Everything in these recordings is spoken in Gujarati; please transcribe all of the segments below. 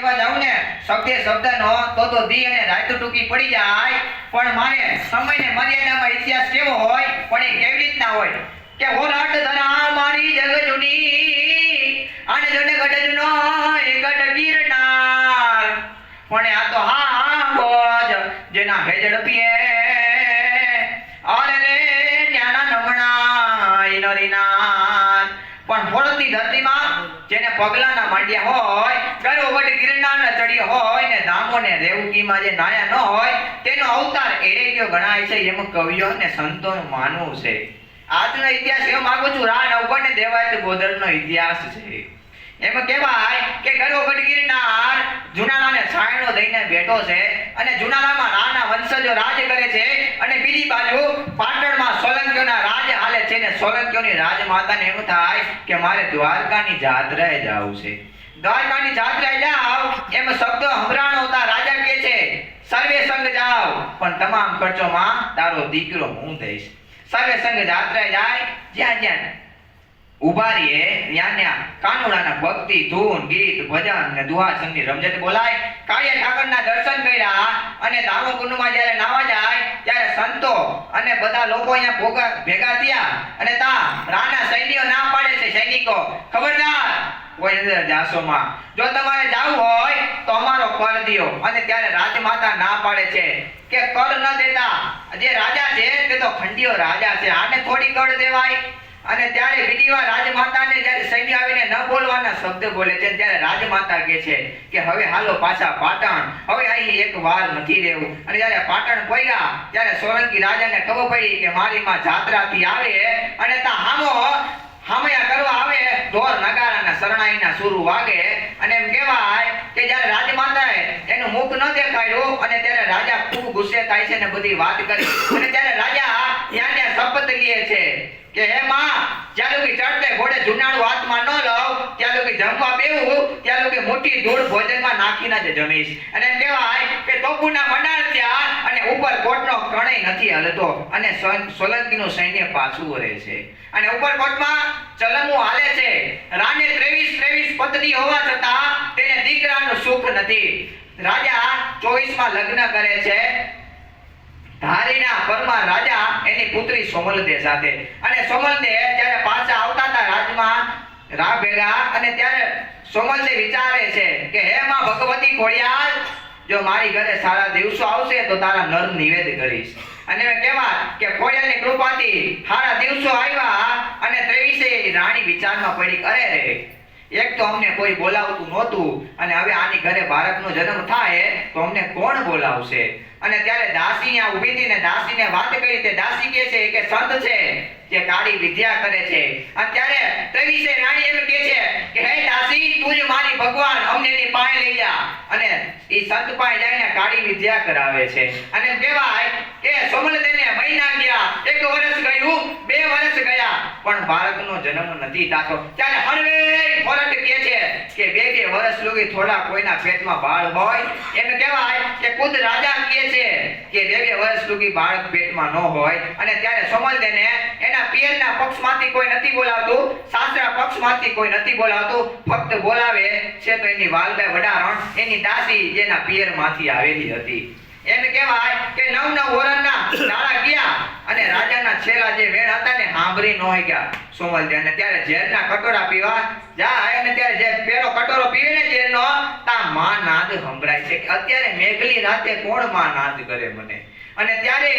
એવા જાઉં ને શબ્દે શબ્દનો તો દી અને રાત ટૂંકી પડી જાય, પણ મારે સમયને મર્યાદામાં ઇતિહાસ કેવો હોય પણ એ કેવી રીતના હોય કે હોરાટ ધરા મારી જગ જુની અને જને ગઢજનો એ ગઢ ગિરનાર, પણ આ તો હા બોજ જેના હેજડ પીએ અરે રે ન્યાના નમણા ઇનરીના, પણ ફોડતી ધરતીમાં જેને પગલાના માંડ્યા હોય, ગરોવડ ગિરનારના ચડ્યો હોય ને ધામો ને રેવકીમાં જે નાયા ન હોય તેનો અવતાર એરે ગયો ગણાય છે એમ કવિઓ અને સંતોનું માનવું છે. આજનો ઇતિહાસ એવો માંગુ છું, રા નવગણ ને દેવાયત ગોદરનો ઇતિહાસ છે. એમ કહેવાય કે ગરોવડ ગિરનાર જુનાલાને છાયણો દઈને બેઠો છે અને જુનાલામાં રાના વંશજો રાજ કરે છે અને બીજી બાજુ પાટણમાં સોલંકીઓના રાજ હાલે છે ને સોલંકીઓની રાજમાતાને એમ થાય કે મારે દ્વારકાની જાત્રાએ જવું છે. દ્વારકાની જાત્રાએ જાવ એમ શબ્દો સંભળાણો હતા. રાજા કહે છે સર્વે સંગ જાવ પણ તમામ ખર્ચોમાં તારો દીકરો હું દઈશ. સર્વે સંગ જાત્રાએ જાય, જ્યાં જ્યાં ઉભા રહીએ ત્યાં કાનુડાના ભક્તિ ધૂન ગીત ભજન ને દુહા સંગની રમઝટ બોલાય. કાળિયા ઠાકરના દર્શન કર્યા અને દામોકુંડમાં જ્યારે નાવા જાય ત્યારે સંતો અને બધા લોકો અહીંયા ભેગા થયા અને તા રાના સૈન્યો ના પાડે છે. સૈનિકો ખબરદાર કોઈ અંદર જાસોમાં, જો તમારે જાવું હોય તો અમારો કર દિયો. અને ત્યારે રાજમાતા ના પાડે છે કે કર ન દેતા, જે રાજા છે તે તો ખંડિયો રાજા છે, આને થોડી કર દેવાય. અને ત્યારે બીજી વાર રાજમાતાને જ્યારે સૈન્ય આવીને ન બોલવાના શબ્દ બોલે છે ત્યારે રાજમાતા કહે છે કે હવે હાલો પાછા પાટણ, હવે અહીં એક વાર નથી રહેવું. અને જ્યારે પાટણ પહોંચ્યા ત્યારે સોલંકી રાજાને ખબર પડી કે મારી માં જાત્રાથી આવે અને તા હામયા કરવા આવે, ઢોર નગારાના શરણાઈના સુરુ વાગે અને એમ કહેવાય કે જ્યારે રાજમાતાએ એનું મુખ ન દેખાડ્યું અને ત્યારે રાજા ખૂબ ગુસ્સે થાય છે ને બધી વાત કરી. અને ત્યારે રાજા ત્યાં શપથ લે છે કે હે માં, જ્યાં લોકો ચડતે ઘોડે જુનાળું હાથમાં ન લઉં ત્યાં લોકો જમવા બેવું ત્યાં લોકો મોટી ધૂળ ભોજનમાં નાખીને જ જમીશ. અને એમ કહેવાય કે તોપુના મંડાણ થયા અને ઉપર કોટનો કણેય નથી હલતો અને સોલંકીનું સૈન્ય પાછું વળે છે અને ઉપર કોટમાં ચલમું હાલે છે. રાને 23 પત્ની હોવા છતાં તેને દીકરાનું સુખ નથી. રાજા 24માં લગ્ન કરે છે ધારીના પરમાર રાજા એની પુત્રી સોમલદે સાથે. અને સોમલદે જ્યારે પાછા આવતા હતા રાજમાં રા ભેગા અને ત્યારે સોમલદે વિચારે છે કે હે માં ભગવતી ખોડિયાર, જો મારી ઘરે સારા દિવસો આવશે તો તારા નર નિવેદ કરીશ. અને કહેવાય કે ખોડિયારની કૃપાથી સારા દિવસો આવ્યા અને 23 રાણી વિચારમાં પડી, અરે રે એક તો અમને કોઈ બોલાવતું નહોતું અને હવે આની ઘરે બાળકનો જન્મ થાય તો અમને કોણ બોલાવશે. અને ત્યારે દાસી અહીંયા ઊભી હતી ને દાસીને વાત કરી. તે દાસી કહે છે કે સંત છે જે કાળી વિદ્યા કરે છે. અને ત્યારે 23 રાણી એમ કહે છે કે હે દાસી, તું જ મારી ભગવાન, અમને એની પાસે લઈ જા. અને એ સંત પાસે જઈને કાળી વિદ્યા કરાવે છે. અને એમ કહેવાય કે સોમલદેને મહિના ગયા, 1 વર્ષ ગયું, 2 વર્ષ ગયા પણ બાળકનો જન્મ નથી થતો. ત્યારે હળવે ફરટ કહે છે કે 2 વર્ષ લોગી થોડા કોઈના પેટમાં બાળ હોય. એમ કહેવાય કે ખુદ રાજા કહે છે કે 2 વર્ષ સુધી બાળક પેટમાં ન હોય. અને ત્યારે સોમલદેને એના પિયરના પક્ષમાંથી કોઈ નથી બોલાવતું, સાસરા પક્ષમાંથી કોઈ નથી બોલાવતું, ફક્ત બોલાવે છે તો એની વાલબાઈ વડારણ, એની દાસી જેના પિયરમાંથી આવેલી હતી. એમ કહેવાય કે 9 વર્ષના દાડા ગયા અને રાજાના છેલ્લા જે વેણ હતા ને સાંભળી ન ગયા સોમલદે. અને ત્યારે ઝેરના કટોરા પીવા જાય અને ત્યારે જે પેલો કટોરો પીવે ને ઝેરનો, તા માં નાદ સંભળાય છે કે અત્યારે મેઘલી રાતે કોણ માં નાદ કરે મને. અને ત્યારે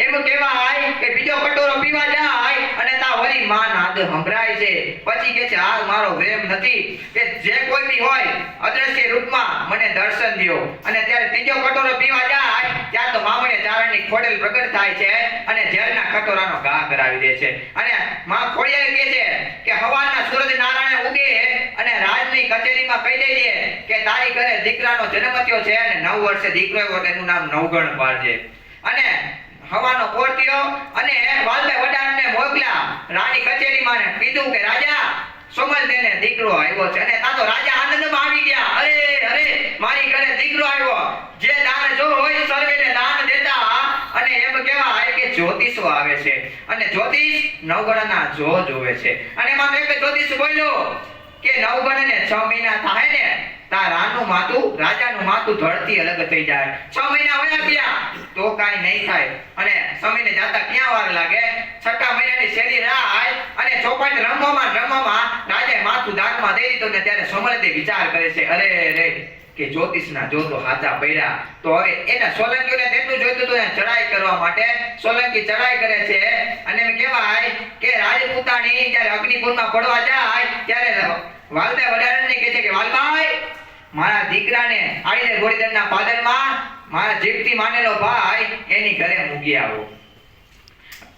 એમ કહેવાય કે બીજો કટોરો પીવા જાય અને તા વળી માં નાદ સંભળાય છે. પછી કહે છે આ મારો પ્રેમ નથી કે જે કોઈ બી હોય અદ્રશ્ય રૂપમાં મને દર્શન દ્યો. અને ત્યારે ત્રીજો કટોરો પીવા જાય ત્યાં તો મામણે ચારણની ખોડેલ પ્રગટ થાય છે અને ઝેરના કટોરાનો ઘા કરાવી દે છે. અને માં ખોડિયાર કહે છે કે હવારના સૂરજ નારાયણ ઉગે અને રાજની કચેરીમાં કહી દેજે કે તારી ઘરે દીકરાનો જન્મ થયો છે અને 9 વર્ષે દીકરો આવ્યો, તેનું નામ નવગણ પાડજે. અને હવાનો કોર્તિયો અને વાલભાઈ વડાણને મોકલ્યા રાણી કચેરીમાં ને કીધું કે રાજા, સોમલદેને દીકરો આવ્યો છે. અને તા તો રાજા આનંદમાં આવી ગયા, અરે અરે મારી ઘરે દીકરો આવ્યો. જે દાન જો હોય સર્વેને દાન દેતા. અને એમ કહેવાય કે જ્યોતિષો આવે છે અને જ્યોતિષ નવગણના જોવે છે. અને એમાં એક જ્યોતિષ બોલ્યો કે નવગણને 6 મહિના થાય ને તાર રાનું માથું રાજાનું માથું ધરતી અલગ થઈ જાય. 6 મહિના વયા ગયા તો કાંઈ નહીં થાય અને સમયને જાતા ક્યાં વાર લાગે. 6ઠા મહિનાની શેરી રાય અને ચોપાટ રમવામાં રાજાએ માથું દાગમાં દઈ દીધું ને ત્યારે સમળદેવ વિચાર કરે છે, અરે રે કે જ્યોતિષના જોતો હાચા પડ્યા. તો હવે એના સોલંકીઓને તેટલું જોઈતું હતું એને ચડાઈ કરવા માટે. સોલંકી ચડાઈ કરે છે અને એમ કહેવાય કે રાજપૂતાણી જ્યારે અગ્નિકુંડમાં પડવા જાય ત્યારે વાલભાઈ વડારાને કહે છે કે વાલભાઈ મારા દીકરાને આડીને ગોરીધનના પાદરમાં મારા જીભથી માનેલો ભાઈ એની ઘરે મૂકી આવો.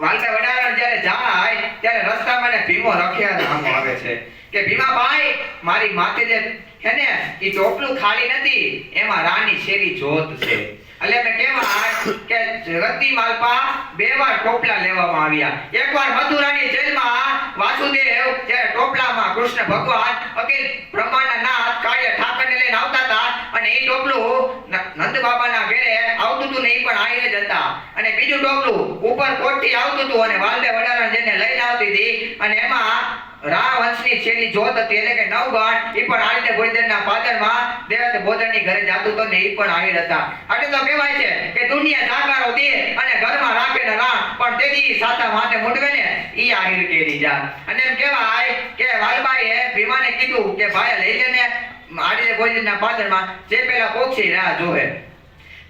વાલભાઈ વડારા જ્યારે જાય ત્યારે રસ્તામાં ને ભીમો રખિયાનો સામો આવે છે કે ભીમાભાઈ મારી માથે જે છે ને ઈ ટોપલું ખાલી નથી, એમાં રાની શેરી જોત છે. એટલે મેં કહેવાય કે જગતની માલપા 2 વાર ટોપલા લેવામાં આવ્યા. એકવાર મથુરાની જેલમાં વાસુદેવ જ્યારે ટોપલામાં કૃષ્ણ ભગવાન અખિલ બ્રહ્માંડના નાથ કાળિયા ઠાકરને લઈને આવતા હતા અને એ ટોપલું નંદ બાબાના ઘરે આવતું હતું ને એ પણ આઈને જ હતા. અને બીજું ટોપલું ઉપર કોટથી આવતું હતું અને વાલદેવ વડારા જેને લઈને આવતી હતી અને એમાં રાવંશની છેલ્લી જોત હતી એટલે કે 9 ગણ ઈ પણ આવીને ગોરીધનના પાદરમાં દેવત બોધનની ઘરે જાતું તો ને ઈ પણ આવી હતા. એટલે તો કહેવાય છે કે દુનિયા જાકારો દે અને ઘરમાં રાખે ને રામ પણ તેથી સાતા માથે મુંડવે ને ઈ આહીર કેરી જા. અને એમ કહેવાય કે વાલબાઈએ ભીમાને કીધું કે ભાઈ લઈ લેને આડીને ગોરીધનના પાદરમાં જે પેલા પોક્ષી રાહ જોવે.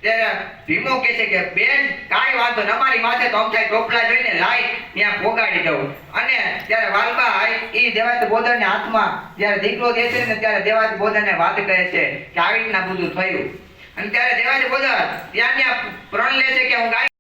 ત્યારે ભીમો કહે છે કે બેન કાંઈ વાંધો ન, અમારી માથે તો અમથાય ટોપલા જોઈને લાઈ ત્યાં પોગાડી દઉં. અને ત્યારે વાલબાઈ ઈ દેવાત બોધનના હાથમાં જ્યારે દીકરો દે છે ને ત્યારે દેવાત બોધનને વાત કહે છે કે આવી રીતના બધું થયું. અને ત્યારે દેવાત બોધન ત્યાં પ્રણ લે છે કે હું ગાય